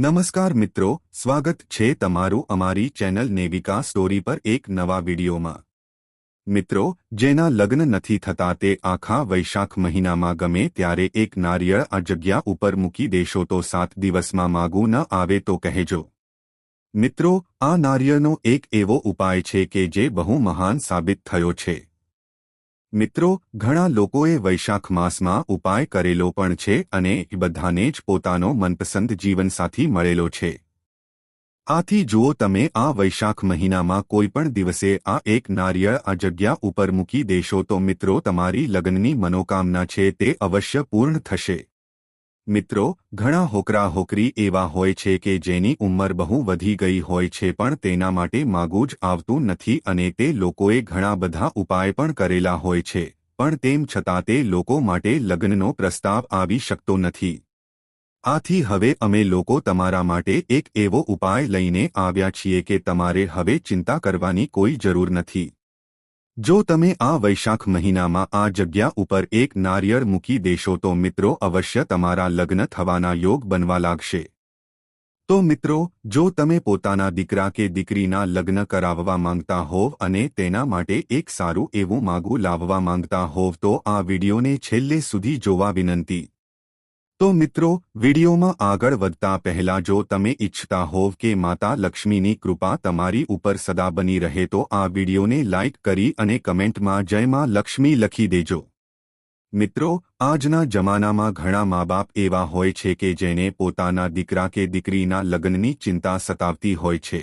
નમસ્કાર મિત્રો, સ્વાગત છે તમારું અમારી ચેનલ નેવિકા સ્ટોરી પર એક નવા વિડીયોમાં। મિત્રો, જેના લગ્ન નથી થતા તે આખા વૈશાખ મહિનામાં ગમે ત્યારે એક નારિયેળ આ જગ્યા ઉપર મૂકી દેશો તો 7 દિવસમાં માગું ન આવે તો કહેજો। મિત્રો, આ નારિયેળનો એક એવો ઉપાય છે કે જે બહુ મહાન સાબિત થયો છે। મિત્રો, ઘણા લોકોએ વૈશાખ માસમાં ઉપાય કરેલો પણ છે અને બધાને જ પોતાનો મનપસંદ જીવનસાથી મળેલો છે। આથી જુઓ તમે આ વૈશાખ મહિનામાં કોઈ પણ દિવસે આ એક નારિયેળ આ જગ્યા ઉપર મૂકી દેશો તો મિત્રો તમારી લગ્નની મનોકામના છે તે અવશ્ય પૂર્ણ થશે। મિત્રો, ઘણા હોકરા હોકરી એવા હોય છે કે જેની ઉંમર બહુ વધી ગઈ હોય છે પણ તેના માટે માગું જ આવતું નથી અને તે લોકોએ ઘણા બધા ઉપાય પણ કરેલા હોય છે પણ તેમ છતાં તે લોકો માટે લગ્નનો પ્રસ્તાવ આવી શકતો નથી। આથી હવે અમે લોકો તમારા માટે એક એવો ઉપાય લઈને આવ્યા છીએ કે તમારે હવે ચિંતા કરવાની કોઈ જરૂર નથી। જો તમે આ વૈશાખ મહિનામાં આ જગ્યા ઉપર એક નારિયેળ મૂકી દેશો તો મિત્રો અવશ્ય તમારા લગ્ન થવાના યોગ બનવા લાગશે। તો મિત્રો, જો તમે પોતાના દીકરા કે દીકરીના લગ્ન કરાવવા માંગતા હોવ અને તેના માટે એક સારું એવું માગું લાવવા માંગતા હોવ તો આ વિડીયોને છેલ્લે સુધી જોવા વિનંતી। તો મિત્રો, વિડીયોમાં આગળ વધતા પહેલા જો તમે ઈચ્છતા હોવ કે માતા લક્ષ્મીની કૃપા તમારી ઉપર સદા બની રહે તો આ વિડીયોને લાઇક કરી અને કમેન્ટમાં જય માં લક્ષ્મી લખી દેજો। મિત્રો, આજના જમાનામાં ઘણા મા બાપ એવા હોય છે કે જેને પોતાના દીકરા કે દીકરીના લગ્નની ચિંતા સતાવતી હોય છે।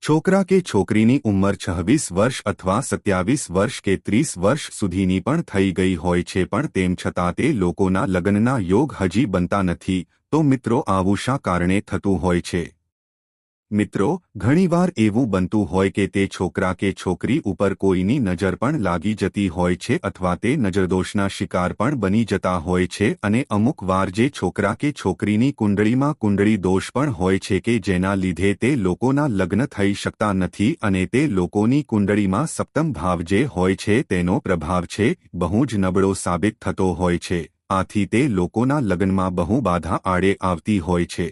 છોકરા કે છોકરીની ઉંમર 26 વર્ષ અથવા 27 વર્ષ કે 30 વર્ષ સુધીની પણ થઈ ગઈ હોય છે પણ તેમ છતાં તે લોકોના લગ્નના યોગ હજી બનતા નથી। તો મિત્રો આવું શા કારણે થતું હોય છે? મિત્રો, ઘણીવાર એવું બનતું હોય કે તે છોકરા કે છોકરી ઉપર કોઈની નજર પણ લાગી જતી હોય છે અથવા તે નજરદોષના શિકાર પણ બની જતા હોય છે અને અમુક વાર જે છોકરા કે છોકરીની કુંડળીમાં કુંડળી દોષ પણ હોય છે કે જેના લીધે તે લોકોના લગ્ન થઈ શકતા નથી અને તે લોકોની કુંડળીમાં સપ્તમ ભાવ જે હોય છે તેનો પ્રભાવ છે બહુ જ નબળો સાબિત થતો હોય છે। આથી તે લોકોના લગ્નમાં બહુ બાધા આડે આવતી હોય છે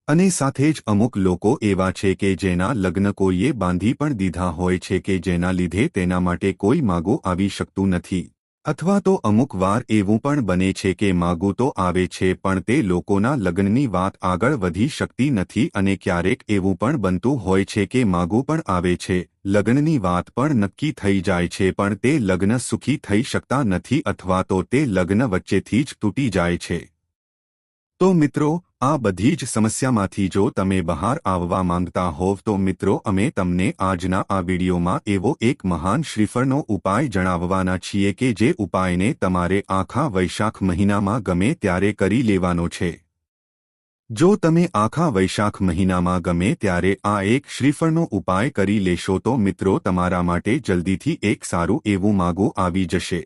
અને સાથે જ અમુક લોકો એવા છે કે જેના લગ્ન કોઈએ બાંધી પણ દીધા હોય છે કે જેના લીધે તેના માટે કોઈ માગું આવી શકતું નથી અથવા તો અમુક વાર એવું પણ બને છે કે માગું તો આવે છે પણ તે લોકોના લગ્નની વાત આગળ વધી શકતી નથી અને ક્યારેક એવું પણ બનતું હોય છે કે માગું પણ આવે છે, લગ્નની વાત પણ નક્કી થઈ જાય છે પણ તે લગ્ન સુખી થઈ શકતા નથી અથવા તો તે લગ્ન વચ્ચેથી જ તૂટી જાય છે। તો મિત્રો, આ બધી જ સમસ્યામાંથી જો તમે બહાર આવવા માંગતા હોવ તો મિત્રો અમે તમને આજના આ વિડીયોમાં એવો એક મહાન શ્રીફળનો ઉપાય જણાવવાના છીએ કે જે ઉપાયને તમારે આખા વૈશાખ મહિનામાં ગમે ત્યારે કરી લેવાનો છે। જો તમે આખા વૈશાખ મહિનામાં ગમે ત્યારે આ એક શ્રીફળનો ઉપાય કરી લેશો તો મિત્રો તમારા માટે જલ્દીથી એક સારું એવું માગું આવી જશે।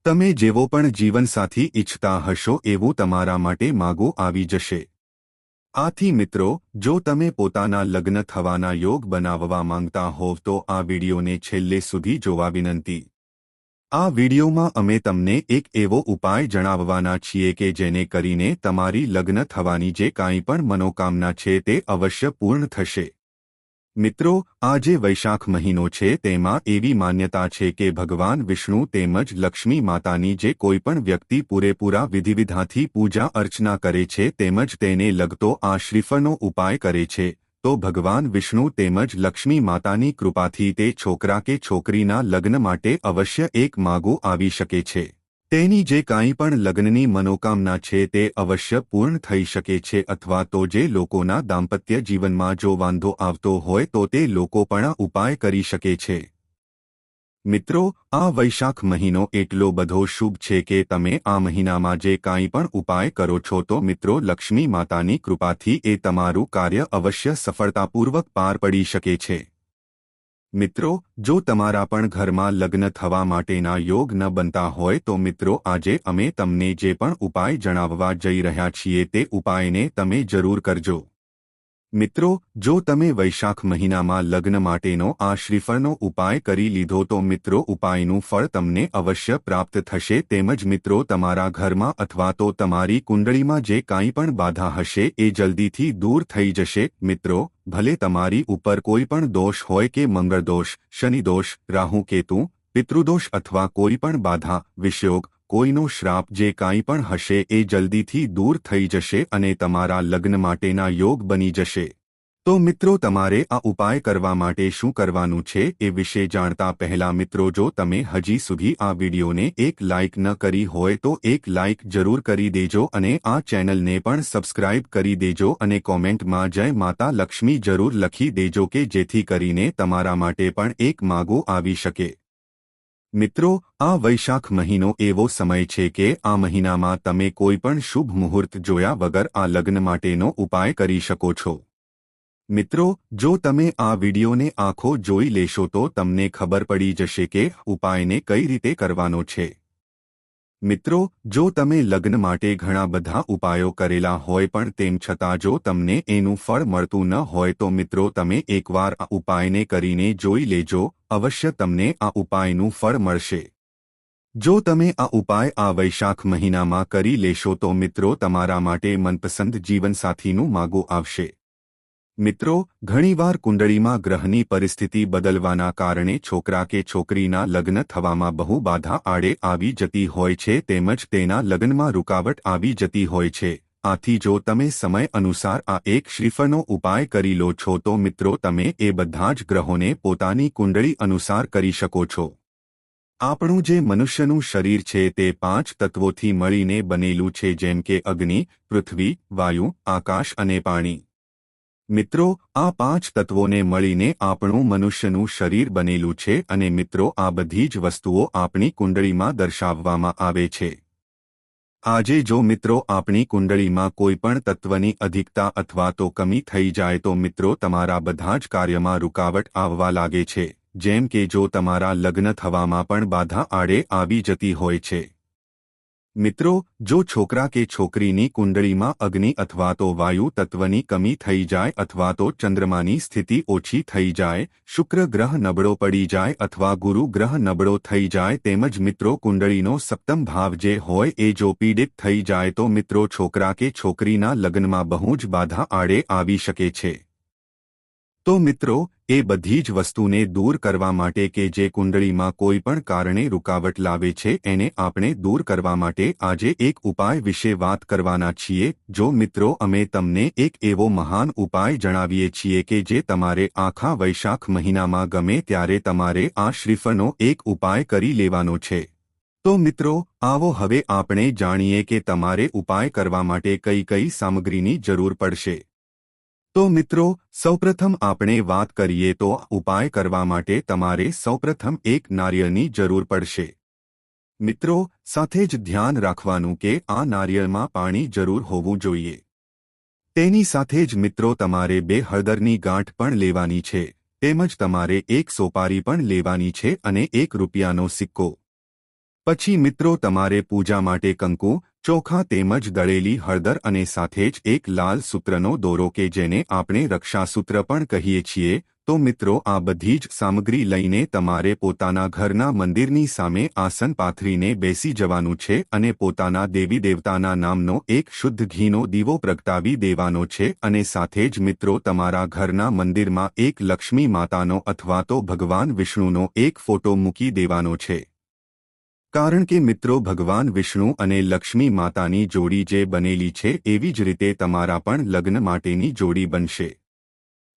તમે જેવો પણ જીવનસાથી ઈચ્છતા હશો એવું તમારા માટે માગું આવી જશે। આથી મિત્રો, જો તમે પોતાના લગ્ન થવાના યોગ બનાવવા માંગતા હોવ તો આ વિડીયોને છેલ્લે સુધી જોવા વિનંતી। આ વિડીયોમાં અમે તમને એક એવો ઉપાય જણાવવાના છીએ કે જેને કરીને તમારી લગ્ન થવાની જે કાંઈ પણ મનોકામના છે તે અવશ્ય પૂર્ણ થશે। મિત્રો, આ જે વૈશાખ મહિનો છે તેમાં એવી માન્યતા છે કે ભગવાન વિષ્ણુ તેમજ લક્ષ્મી માતાની જે કોઈ પણ વ્યક્તિ પૂરેપૂરા વિધિવિધાનથી પૂજા અર્ચના કરે છે તેમજ તેને લગતો આ શ્રીફળનો ઉપાય કરે છે તો ભગવાન વિષ્ણુ તેમજ લક્ષ્મી માતાની કૃપાથી તે છોકરા કે છોકરીના લગ્ન માટે અવશ્ય એક માગું આવી શકે છે। તેની જે કાંઈ પણ લગ્નની મનોકામના છે તે અવશ્ય પૂર્ણ થઈ શકે છે અથવા તો જે લોકોના દાંપત્ય જીવનમાં જો વાંધો આવતો હોય તો તે લોકો પણ આ ઉપાય કરી શકે છે। મિત્રો, આ વૈશાખ મહિનો એટલો બધો શુભ છે કે તમે આ મહિનામાં જે કાંઈ પણ ઉપાય કરો છો તો મિત્રો લક્ષ્મી માતાની કૃપાથી એ તમારું કાર્ય અવશ્ય સફળતાપૂર્વક પાર પડી શકે છે। મિત્રો, જો તમારા પણ ઘરમાં લગ્ન થવા માટેના યોગ ન બનતા હોય તો મિત્રો આજે અમે તમને જે પણ ઉપાય જણાવવા જઈ રહ્યા છીએ તે ઉપાયને તમે જરૂર કરજો। મિત્રો, જો તમે વૈશાખ મહિનામાં લગ્ન માટેનો આ શ્રીફળનો ઉપાય કરી લીધો તો મિત્રો ઉપાયનું ફળ તમને અવશ્ય પ્રાપ્ત થશે તેમજ મિત્રો તમારા ઘરમાં અથવા તો તમારી કુંડળીમાં જે કાંઈ પણ બાધા હશે એ જલ્દીથી દૂર થઈ જશે મિત્રો ભલે તમારી ઉપર કોઈ પણ દોષ હોય કે મંગળદોષ શનિદોષ રાહુ કેતુ પિતૃદોષ અથવા કોઈ પણ બાધા વિષયોગ કોઈનો શ્રાપ જે કાંઈ પણ હશે એ જલ્દીથી દૂર થઈ જશે અને તમારા લગ્ન માટેના યોગ બની જશે તો મિત્રો તમારે આ ઉપાય કરવા માટે શું કરવાનું છે એ વિશે જાણતા પહેલા મિત્રો જો તમે હજી સુધી આ વિડીયોને એક લાઇક ન કરી હોય તો એક લાઇક જરૂર કરી દેજો અને આ ચેનલને પણ સબસ્ક્રાઇબ કરી દેજો અને કોમેન્ટમાં જય માતા લક્ષ્મી જરૂર લખી દેજો કે જેથી કરીને તમારા માટે પણ એક માગો આવી શકે મિત્રો આ વૈશાખ મહિનો એવો સમય છે કે આ મહિનામાં તમે કોઈ પણ શુભ મુહૂર્ત જોયા વગર આ લગ્ન માટેનો ઉપાય કરી શકો છો મિત્રો જો તમે આ વિડીયોને આખો જોઈ લેશો તો તમને ખબર પડી જશે કે ઉપાયને કઈ રીતે કરવાનો છે મિત્રો જો તમે લગ્ન માટે ઘણા બધા ઉપાયો કરેલા હોય પણ તેમ છતાં જો તમને એનું ફળ મળતું ન હોય તો મિત્રો તમે એકવાર આ ઉપાયને કરીને જોઈ લેજો અવશ્ય તમને આ ઉપાયનું ફળ મળશે જો તમે આ ઉપાય આ વૈશાખ મહિનામાં કરી લેશો તો મિત્રો તમારા માટે મનપસંદ જીવનસાથીનું માગો આવશે મિત્રો ઘણીવાર કુંડળીમાં ગ્રહની પરિસ્થિતિ બદલવાના કારણે છોકરા કે છોકરીના લગ્ન થવામાં બહુ બાધા આડે આવી જતી હોય છે તેમજ તેના લગ્નમાં રૂકાવટ આવી જતી હોય છે આથી જો તમે સમય અનુસાર આ એક શ્રીફળનો ઉપાય કરી લો છો તો મિત્રો તમે એ બધા જ ગ્રહોને પોતાની કુંડળી અનુસાર કરી શકો છો આપણું જે મનુષ્યનું શરીર છે તે 5 તત્વોથી મળીને બનેલું છે જેમ કે અગ્નિ પૃથ્વી વાયુ આકાશ અને પાણી મિત્રો આ 5 તત્વોને મળીને આપણું મનુષ્યનું શરીર બનેલું છે અને મિત્રો આ બધી જ વસ્તુઓ આપણી કુંડળીમાં દર્શાવવામાં આવે છે આજે જો મિત્રો આપણી કુંડળીમાં કોઈ પણ તત્વની અધિકતા અથવા તો કમી થઈ જાય તો મિત્રો તમારા બધા જ કાર્યમાં રૂકાવટ આવવા લાગે છે જેમ કે જો તમારા લગ્ન થવામાં પણ બાધા આડે આવી જતી હોય છે મિત્રો જો છોકરા કે છોકરીની કુંડળીમાં અગ્નિ અથવા તો વાયુ તત્વની કમી થઈ જાય અથવા તો ચંદ્રમાની સ્થિતિ ઓછી થઈ જાય શુક્ર ગ્રહ નબળો પડી જાય અથવા ગુરુ ગ્રહ નબળો થઈ જાય તેમજ મિત્રો કુંડળીનો સપ્તમ ભાવ જે હોય એ જો પીડિત થઈ જાય તો મિત્રો છોકરા કે છોકરીના લગ્નમાં બહુ જ બાધા આડે આવી શકે છે તો મિત્રો એ બધી જ વસ્તુને દૂર કરવા માટે કે જે કુંડળીમાં કોઈ પણ કારણે રૂકાવટ લાવે છે એને આપણે દૂર કરવા માટે આજે એક ઉપાય વિશે વાત કરવાના છીએ જો મિત્રો અમે તમને એક એવો મહાન ઉપાય જણાવીએ છીએ કે જે તમારે આખા વૈશાખ મહિનામાં ગમે ત્યારે તમારે આ શ્રીફળનો એક ઉપાય કરી લેવાનો છે તો મિત્રો આવો હવે આપણે જાણીએ કે તમારે ઉપાય કરવા માટે કઈ કઈ સામગ્રીની જરૂર પડશે તો મિત્રો સૌપ્રથમ આપણે વાત કરીએ તો ઉપાય કરવા માટે તમારે સૌપ્રથમ એક નારિયેળની જરૂર પડશે મિત્રો સાથે જ ધ્યાન રાખવાનું કે આ નારિયેળમાં પાણી જરૂર હોવું જોઈએ તેની સાથે જ મિત્રો તમારે 2 હળદરની ગાંઠ પણ લેવાની છે તેમજ તમારે એક સોપારી પણ લેવાની છે અને 1 રૂપિયાનો સિક્કો પછી મિત્રો તમારે પૂજા માટે કંકુ ચોખા તેમજ દળેલી હળદર અને સાથે જ એક લાલ સૂત્રનો દોરો કે જેને આપણે રક્ષાસૂત્ર પણ કહીએ છીએ તો મિત્રો આ બધી જ સામગ્રી લઈને તમારે પોતાના ઘરના મંદિરની સામે આસન પાથરીને બેસી જવાનું છે અને પોતાના દેવી દેવતાના નામનો એક શુદ્ધ ઘીનો દીવો પ્રગટાવી દેવાનો છે અને સાથે જ મિત્રો તમારા ઘરના મંદિરમાં એક લક્ષ્મી માતાનો અથવા તો ભગવાન વિષ્ણુનો એક ફોટો મૂકી દેવાનો છે કારણ કે મિત્રો ભગવાન વિષ્ણુ અને લક્ષ્મી માતાની જોડી જે બનેલી છે એવી જ રીતે તમારા પણ લગ્ન માટેની જોડી બનશે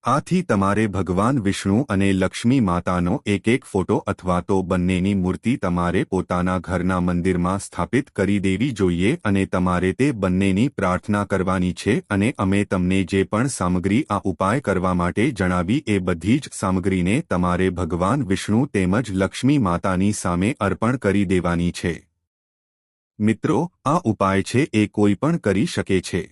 આથી તમારે ભગવાન વિષ્ણુ અને લક્ષ્મી માતાનો એક ફોટો અથવા તો બંનેની મૂર્તિ તમારે પોતાના ઘરના મંદિરમાં સ્થાપિત કરી દેવી જોઈએ અને તમારે તે બંનેની પ્રાર્થના કરવાની છે અને અમે તમને જે પણ સામગ્રી આ ઉપાય કરવા માટે જણાવી એ બધી જ સામગ્રીને તમારે ભગવાન વિષ્ણુ તેમજ લક્ષ્મી માતાની સામે અર્પણ કરી દેવાની છે મિત્રો આ ઉપાય છે એ કોઈ પણ કરી શકે છે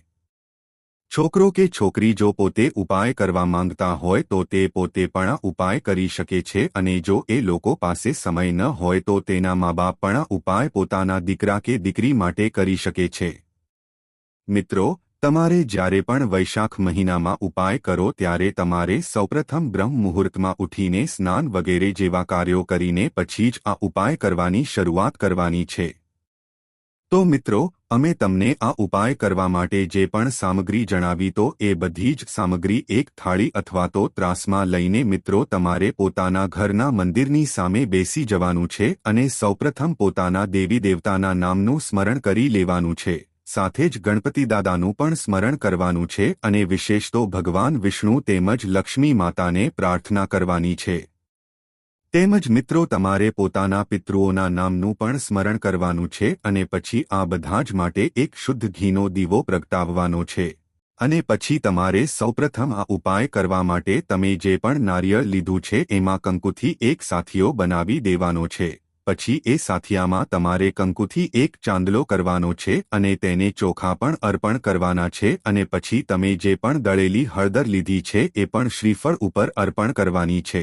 છોકરો કે છોકરી જો પોતે ઉપાય કરવા માંગતા હોય તો તે પોતે પણ આ ઉપાય કરી શકે છે અને જો એ લોકો પાસે સમય ન હોય તો તેના મા-બાપ પણ આ ઉપાય પોતાના દીકરા કે દીકરી માટે કરી શકે છે મિત્રો તમારે જ્યારે પણ વૈશાખ મહિનામાં ઉપાય કરો ત્યારે તમારે સૌપ્રથમ બ્રહ્મ મુહૂર્તમાં ઉઠીને સ્નાન વગેરે જેવા કાર્યો કરીને પછી જ આ ઉપાય કરવાની શરૂઆત કરવાની છે। તો મિત્રો, અમે તમને આ ઉપાય કરવા માટે જે પણ સામગ્રી જણાવી તો એ બધી જ સામગ્રી એક થાળી અથવા તો ત્રાસમાં લઈને મિત્રો તમારે પોતાના ઘરના મંદિરની સામે બેસી જવાનું છે અને સૌપ્રથમ પોતાના દેવી દેવતાના નામનું સ્મરણ કરી લેવાનું છે। સાથે જ ગણપતિ દાદાનું પણ સ્મરણ કરવાનું છે અને વિશેષ તો ભગવાન વિષ્ણુ તેમજ લક્ષ્મી માતાને પ્રાર્થના કરવાની છે। તેમજ મિત્રો તમારે પોતાના પિતૃઓના નામનું પણ સ્મરણ કરવાનું છે અને પછી આ બધા જ માટે એક શુદ્ધ ઘીનો દીવો પ્રગટાવવાનો છે। અને પછી તમારે સૌપ્રથમ આ ઉપાય કરવા માટે તમે જે પણ નારિયેળ લીધું છે એમાં કંકુથી એક સાથીઓ બનાવી દેવાનો છે। પછી એ સાથિયામાં તમારે કંકુથી એક ચાંદલો કરવાનો છે અને તેને ચોખા પણ અર્પણ કરવાના છે અને પછી તમે જે પણ દળેલી હળદર લીધી છે એ પણ શ્રીફળ ઉપર અર્પણ કરવાની છે।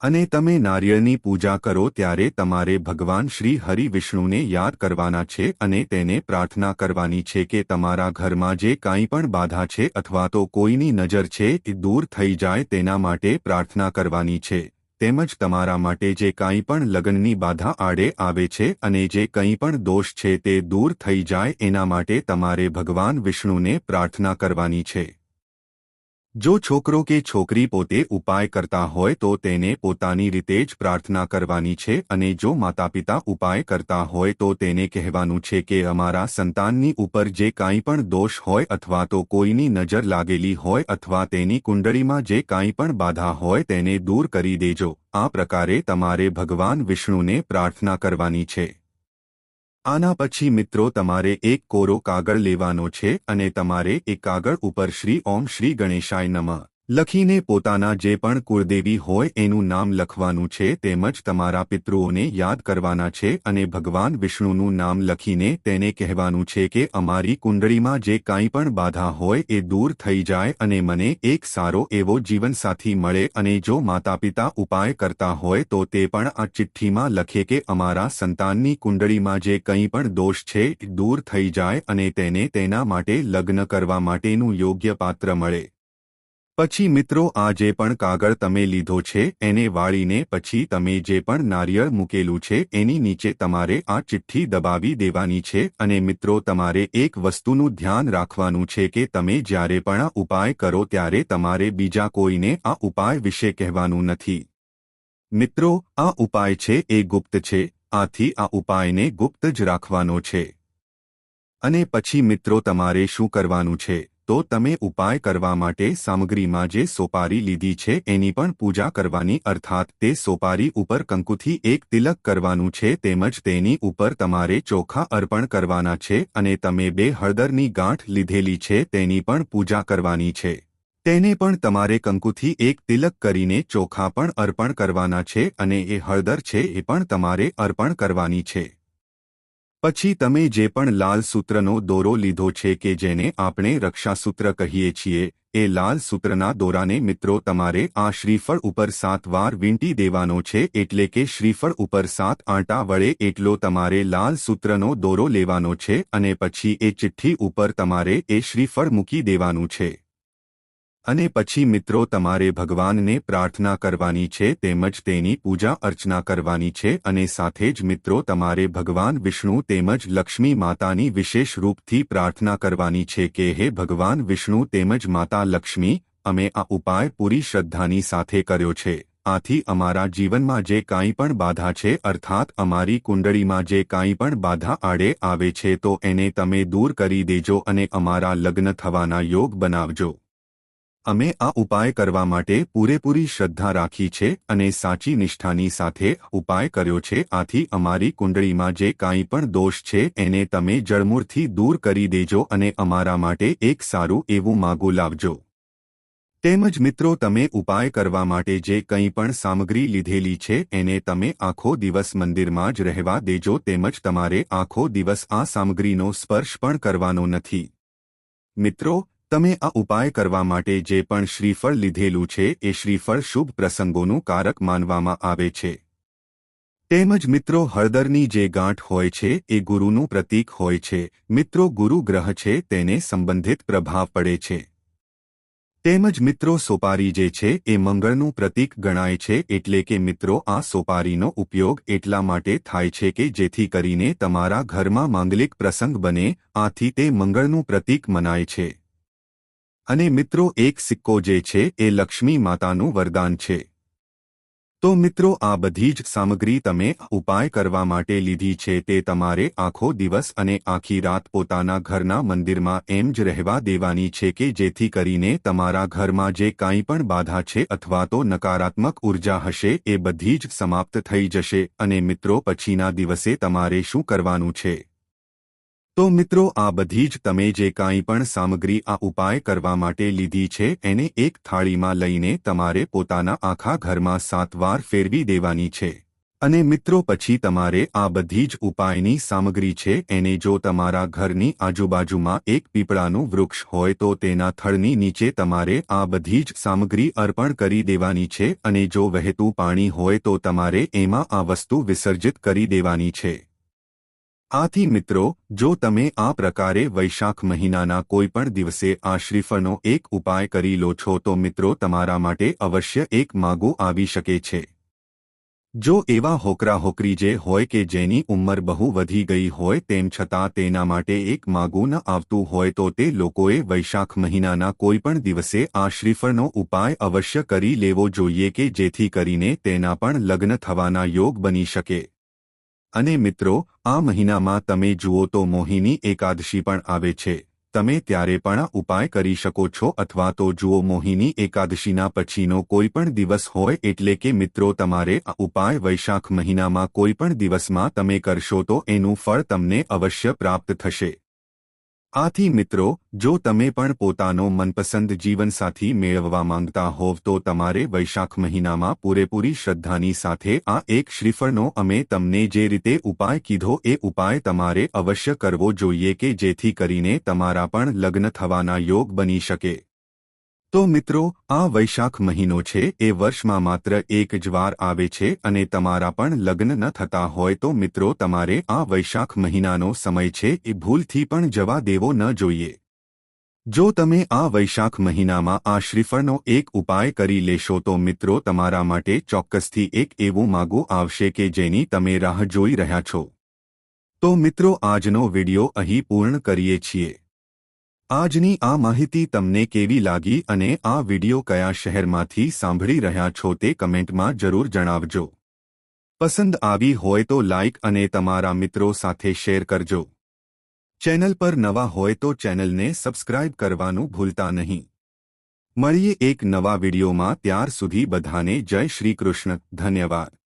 અને તમે નારિયેળની પૂજા કરો ત્યારે તમારે ભગવાન શ્રી હરિ વિષ્ણુને યાદ કરવાના છે અને તેને પ્રાર્થના કરવાની છે કે તમારા ઘરમાં જે કાંઈ પણ બાધા છે અથવા તો કોઈની નજર છે એ દૂર થઈ જાય તેના માટે પ્રાર્થના કરવાની છે। તેમજ તમારા માટે જે કાંઈ પણ લગ્નની બાધા આડે આવે છે અને જે કંઈ પણ દોષ છે તે દૂર થઈ જાય એના માટે તમારે ભગવાન વિષ્ણુને પ્રાર્થના કરવાની છે। જો છોકરો કે છોકરી પોતે ઉપાય કરતા હોય તો તેને પોતાની રીતે જ પ્રાર્થના કરવાની છે અને જો માતાપિતા ઉપાય કરતા હોય તો તેને કહેવાનું છે કે અમારા સંતાનની ઉપર જે કાંઈ પણ દોષ હોય અથવા તો કોઈની નજર લાગેલી હોય અથવા તેની કુંડળીમાં જે કાંઈ પણ બાધા હોય તેને દૂર કરી દેજો। આ પ્રકારે તમારે ભગવાન વિષ્ણુને પ્રાર્થના કરવાની છે। આના પછી મિત્રો તમારે એક કોરો કાગળ લેવાનો છે અને તમારે એ કાગળ ઉપર શ્રી ઓમ શ્રી ગણેશાય નમઃ લખીને પોતાના જે પણ કુળદેવી હોય એનું નામ લખવાનું છે તેમજ તમારા પિતૃઓને યાદ કરવાના છે અને ભગવાન વિષ્ણુનું નામ લખીને તેને કહેવાનું છે કે અમારી કુંડળીમાં જે કાંઈ પણ બાધા હોય એ દૂર થઈ જાય અને મને એક સારો એવો જીવનસાથી મળે અને જો માતાપિતા ઉપાય કરતા હોય તો તે પણ આ ચિઠ્ઠીમાં લખે કે અમારા સંતાનની કુંડળીમાં જે કંઈ પણ દોષ છે એ દૂર થઈ જાય અને તેને તેના માટે લગ્ન કરવા માટેનું યોગ્ય પાત્ર મળે। પછી મિત્રો આ જે પણ કાગળ તમે લીધો છે એને વાળીને પછી તમે જે પણ નારિયેળ મૂકેલું છે એની નીચે તમારે આ ચિઠ્ઠી દબાવી દેવાની છે અને મિત્રો તમારે એક વસ્તુનું ધ્યાન રાખવાનું છે કે તમે જ્યારે પણ આ ઉપાય કરો ત્યારે તમારે બીજા કોઈને આ ઉપાય વિશે કહેવાનું નથી। મિત્રો આ ઉપાય છે એ ગુપ્ત છે, આથી આ ઉપાયને ગુપ્ત જ રાખવાનો છે। અને પછી મિત્રો તમારે શું કરવાનું છે તો તમે ઉપાય કરવા માટે સામગ્રીમાં જે સોપારી લીધી છે એની પણ પૂજા કરવાની અર્થાત તે સોપારી ઉપર કંકુથી એક તિલક કરવાનું છે તેમજ તેની ઉપર તમારે ચોખા અર્પણ કરવાના છે અને તમે 2 હળદરની ગાંઠ લીધેલી છે તેની પણ પૂજા કરવાની છે। તેને પણ તમારે કંકુથી એક તિલક કરીને ચોખા પણ અર્પણ કરવાના છે અને એ હળદર છે એ પણ તમારે અર્પણ કરવાની છે। પછી તમે જે પણ લાલ સૂત્રનો દોરો લીધો છે કે જેને આપણે રક્ષાસૂત્ર કહીએ છીએ એ લાલ સૂત્રના દોરાને મિત્રો તમારે આ શ્રીફળ ઉપર 7 વાર વીંટી દેવાનો છે એટલે કે શ્રીફળ ઉપર 7 આંટા વળે એટલો તમારે લાલ સૂત્રનો દોરો લેવાનો છે અને પછી એ ચિઠ્ઠી ઉપર તમારે એ શ્રીફળ મૂકી દેવાનું છે। અને પછી મિત્રો તમારે ભગવાનને પ્રાર્થના કરવાની છે તેમજ તેની પૂજા અર્ચના કરવાની છે અને સાથે જ મિત્રો તમારે ભગવાન વિષ્ણુ તેમજ લક્ષ્મી માતાની વિશેષ રૂપથી પ્રાર્થના કરવાની છે કે હે ભગવાન વિષ્ણુ તેમજ માતા લક્ષ્મી, અમે આ ઉપાય પૂરી શ્રદ્ધાની સાથે કર્યો છે, આથી અમારા જીવનમાં જે કાંઈ પણ બાધા છે અર્થાત અમારી કુંડળીમાં જે કાંઈ પણ બાધા આડે આવે છે તો એને તમે દૂર કરી દેજો અને અમારા લગ્ન થવાના યોગ બનાવજો। અમે આ ઉપાય કરવા માટે પૂરેપૂરી શ્રદ્ધા રાખી છે અને સાચી નિષ્ઠાની સાથે ઉપાય કર્યો છે, આથી અમારી કુંડળીમાં જે કાંઈ પણ દોષ છે એને તમે જળમૂળથી દૂર કરી દેજો અને અમારા માટે એક સારું એવું માગું લાવજો। તેમજ મિત્રો તમે ઉપાય કરવા માટે જે કંઈ પણ સામગ્રી લીધેલી છે એને તમે આખો દિવસ મંદિરમાં જ રહેવા દેજો તેમજ તમારે આખો દિવસ આ સામગ્રીનો સ્પર્શ પણ કરવાનો નથી। મિત્રો તમે આ ઉપાય કરવા માટે જે પણ શ્રીફળ લીધેલું છે એ શ્રીફળ શુભ પ્રસંગોનું કારક માનવામાં આવે છે। તેમજ મિત્રો હળદરની જે ગાંઠ હોય છે એ ગુરુનું પ્રતીક હોય છે। મિત્રો ગુરુ ગ્રહ છે તેને સંબંધિત પ્રભાવ પડે છે। તેમજ મિત્રો સોપારી જે છે એ મંગળનું પ્રતીક ગણાય છે, એટલે કે મિત્રો આ સોપારીનો ઉપયોગ એટલા માટે થાય છે કે જેથી કરીને તમારા ઘરમાં માંગલિક પ્રસંગ બને, આથી તે મંગળનું પ્રતીક મનાય છે। અને મિત્રો એક સિક્કો જે છે એ લક્ષ્મી માતાનું વરદાન છે। તો મિત્રો આ બધી જ સામગ્રી તમે ઉપાય કરવા માટે લીધી છે તે તમારે આખો દિવસ અને આખી રાત પોતાના ઘરના મંદિરમાં એમ જ રહેવા દેવાની છે કે જેથી કરીને તમારા ઘરમાં જે કાંઈ પણ બાધા છે અથવા તો નકારાત્મક ઉર્જા હશે એ બધી જ સમાપ્ત થઈ જશે। અને મિત્રો પછીના દિવસે તમારે શું કરવાનું છે? તો મિત્રો આ બધી જ તમે જે કાંઈ પણ સામગ્રી આ ઉપાય કરવા માટે લીધી છે એને એક થાળીમાં લઈને તમારે પોતાના આખા ઘરમાં 7 વાર ફેરવી દેવાની છે। અને મિત્રો પછી તમારે આ બધી જ ઉપાયની સામગ્રી છે એને જો તમારા ઘરની આજુબાજુમાં એક પીપળાનું વૃક્ષ હોય તો તેના થડની નીચે તમારે આ બધી જ સામગ્રી અર્પણ કરી દેવાની છે। અને જો વહેતું પાણી હોય તો તમારે એમાં આ વસ્તુ વિસર્જિત કરી દેવાની છે। આથી મિત્રો જો તમે આ પ્રકારે વૈશાખ મહિનાના કોઈપણ દિવસે આ શ્રીફળનો એક ઉપાય કરી લો છો તો મિત્રો તમારા માટે અવશ્ય એક માગું આવી શકે છે। જો એવા હોકરા હોકરી જે હોય કે જેની ઉંમર બહુ વધી ગઈ હોય તેમ છતાં તેના માટે એક માગું ન આવતું હોય તો તે લોકોએ વૈશાખ મહિનાના કોઈપણ દિવસે આ શ્રીફળનો ઉપાય અવશ્ય કરી લેવો જોઈએ કે જેથી કરીને તેના પણ લગ્ન થવાના યોગ બની શકે। અને મિત્રો આ મહિનામાં તમે જુઓ તો મોહિની એકાદશી પણ આવે છે, તમે ત્યારે પણ આ ઉપાય કરી શકો છો। અથવા તો જુઓ મોહિની એકાદશીના પછીનો કોઈ પણ દિવસ હોય એટલે કે મિત્રો તમારે આ ઉપાય વૈશાખ મહિનામાં કોઈ પણ દિવસમાં તમે કરશો તો એનું ફળ તમને અવશ્ય પ્રાપ્ત થશે। આથી મિત્રો જો તમે પણ પોતાનો મનપસંદ જીવનસાથી મેળવવા માંગતા હોવ તો તમારે વૈશાખ મહિનામાં પૂરેપૂરી શ્રદ્ધાની સાથે આ એક શ્રીફળનો અમે તમને જે રીતે ઉપાય કીધો એ ઉપાય તમારે અવશ્ય કરવો જોઈએ કે જેથી કરીને તમારા પણ લગ્ન થવાના યોગ બની શકે। તો મિત્રો આ વૈશાખ મહિનો છે એ વર્ષમાં માત્ર એક જ વાર આવે છે અને તમારા પણ લગ્ન ન થતા હોય તો મિત્રો તમારે આ વૈશાખ મહિનાનો સમય છે એ ભૂલથી પણ જવા દેવો ન જોઈએ। જો તમે આ વૈશાખ મહિનામાં આ શ્રીફળનો એક ઉપાય કરી લેશો તો મિત્રો તમારા માટે ચોક્કસથી એક એવું માગું આવશે કે જેની તમે રાહ જોઈ રહ્યા છો। તો મિત્રો આજનો વિડિયો અહીં પૂર્ણ કરીએ છીએ। આજની આ માહિતી તમને કેવી લાગી અને આ વિડિયો કયા શહેરમાંથી સાંભળી રહ્યા છો તે કમેન્ટમાં જરૂર જણાવજો। પસંદ આવી હોય તો લાઇક અને તમારા મિત્રો સાથે શેર કરજો। ચેનલ પર નવા હોય તો ચેનલને સબસ્ક્રાઇબ કરવાનું ભૂલતા નહીં। મળીએ એક નવા વિડિયોમાં, ત્યાર સુધી બધાને જય શ્રી કૃષ્ણ, ધન્યવાદ।